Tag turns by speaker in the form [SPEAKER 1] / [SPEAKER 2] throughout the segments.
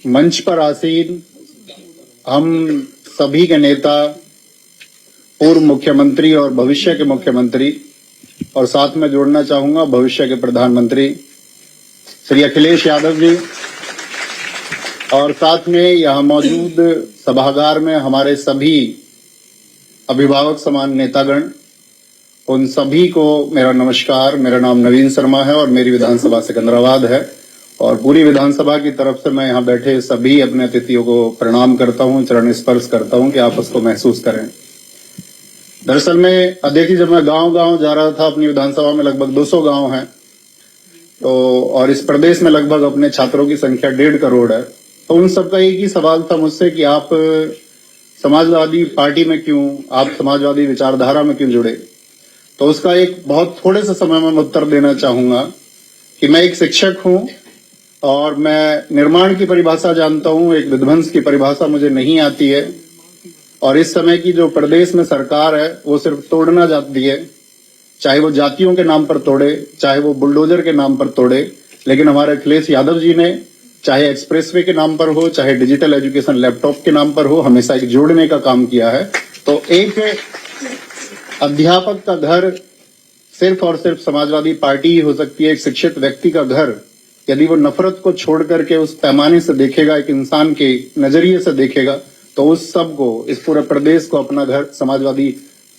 [SPEAKER 1] मंच पर आसीन हम सभी के नेता, पूर्व मुख्यमंत्री और भविष्य के मुख्यमंत्री, और साथ में जोड़ना चाहूंगा भविष्य के प्रधानमंत्री श्री अखिलेश यादव जी, और साथ में यहां मौजूद सभागार में हमारे सभी अभिभावक समान नेतागण, उन सभी को मेरा नमस्कार। मेरा नाम नवीन शर्मा है और मेरी विधानसभा सिकंदराबाद है, और पूरी विधानसभा की तरफ से मैं यहाँ बैठे सभी अपने अतिथियों को प्रणाम करता हूँ, चरण स्पर्श करता हूँ कि आप उसको महसूस करें। दरअसल में देखिए, जब मैं गांव-गांव जा रहा था, अपनी विधानसभा में लगभग 200 गांव हैं, तो और इस प्रदेश में लगभग अपने छात्रों की संख्या 1.5 करोड़ है, तो उन सबका एक ही सवाल था मुझसे कि आप समाजवादी पार्टी में क्यों, आप समाजवादी विचारधारा में क्यों जुड़े। तो उसका एक बहुत थोड़े से समय में उत्तर देना चाहूंगा कि मैं एक शिक्षक हूं और मैं निर्माण की परिभाषा जानता हूं, एक विध्वंस की परिभाषा मुझे नहीं आती है। और इस समय की जो प्रदेश में सरकार है वो सिर्फ तोड़ना चाहती है, चाहे वो जातियों के नाम पर तोड़े, चाहे वो बुलडोजर के नाम पर तोड़े, लेकिन हमारे अखिलेश यादव जी ने चाहे एक्सप्रेसवे के नाम पर हो, चाहे डिजिटल एजुकेशन लैपटॉप के नाम पर हो, हमेशा एक जोड़ने का काम किया है। तो एक अध्यापक का घर सिर्फ और सिर्फ समाजवादी पार्टी ही हो सकती है। एक शिक्षित व्यक्ति का घर यदि वो नफरत को छोड़ करके उस पैमाने से देखेगा, एक इंसान के नजरिए से देखेगा, तो उस सब को, इस पूरे प्रदेश को अपना घर समाजवादी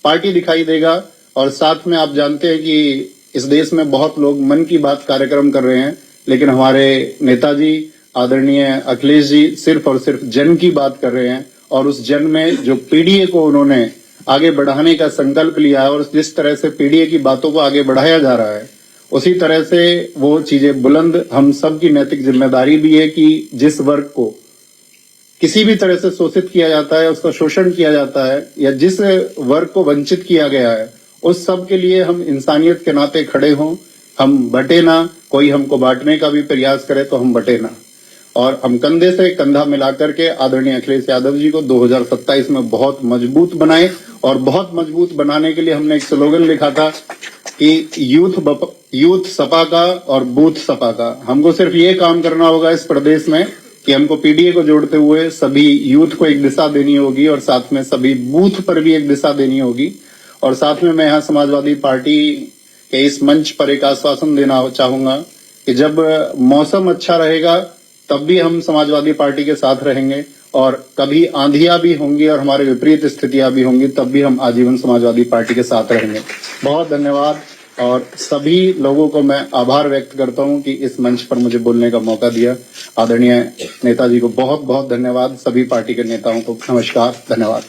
[SPEAKER 1] पार्टी दिखाई देगा। और साथ में आप जानते हैं कि इस देश में बहुत लोग मन की बात कार्यक्रम कर रहे हैं, लेकिन हमारे नेताजी आदरणीय अखिलेश जी सिर्फ और सिर्फ जन की बात कर रहे हैं, और उस जन में जो पीडीए को उन्होंने आगे बढ़ाने का संकल्प लिया है, और जिस तरह से पीडीए की बातों को आगे बढ़ाया जा रहा है, उसी तरह से वो चीजें बुलंद हम सब की नैतिक जिम्मेदारी भी है कि जिस वर्ग को किसी भी तरह से शोषित किया जाता है, उसका शोषण किया जाता है, या जिस वर्ग को वंचित किया गया है, उस सब के लिए हम इंसानियत के नाते खड़े हों। हम बटे ना, कोई हमको बांटने का भी प्रयास करे तो हम बटे ना, और हम कंधे से कंधा मिलाकर के आदरणीय अखिलेश यादव जी को 2027 में बहुत मजबूत बनाए। और बहुत मजबूत बनाने के लिए हमने एक स्लोगन लिखा था कि यूथ सपा का और बूथ सपा का। हमको सिर्फ ये काम करना होगा इस प्रदेश में कि हमको पीडीए को जोड़ते हुए सभी यूथ को एक दिशा देनी होगी, और साथ में सभी बूथ पर भी एक दिशा देनी होगी। और साथ में मैं यहाँ समाजवादी पार्टी के इस मंच पर एक आश्वासन देना चाहूंगा कि जब मौसम अच्छा रहेगा तब भी हम समाजवादी पार्टी के साथ रहेंगे, और कभी आंधियां भी होंगी और हमारे विपरीत स्थितियां भी होंगी, तब भी हम आजीवन समाजवादी पार्टी के साथ रहेंगे। बहुत धन्यवाद, और सभी लोगों को मैं आभार व्यक्त करता हूं कि इस मंच पर मुझे बोलने का मौका दिया। आदरणीय नेताजी को बहुत बहुत धन्यवाद, सभी पार्टी के नेताओं को नमस्कार, धन्यवाद।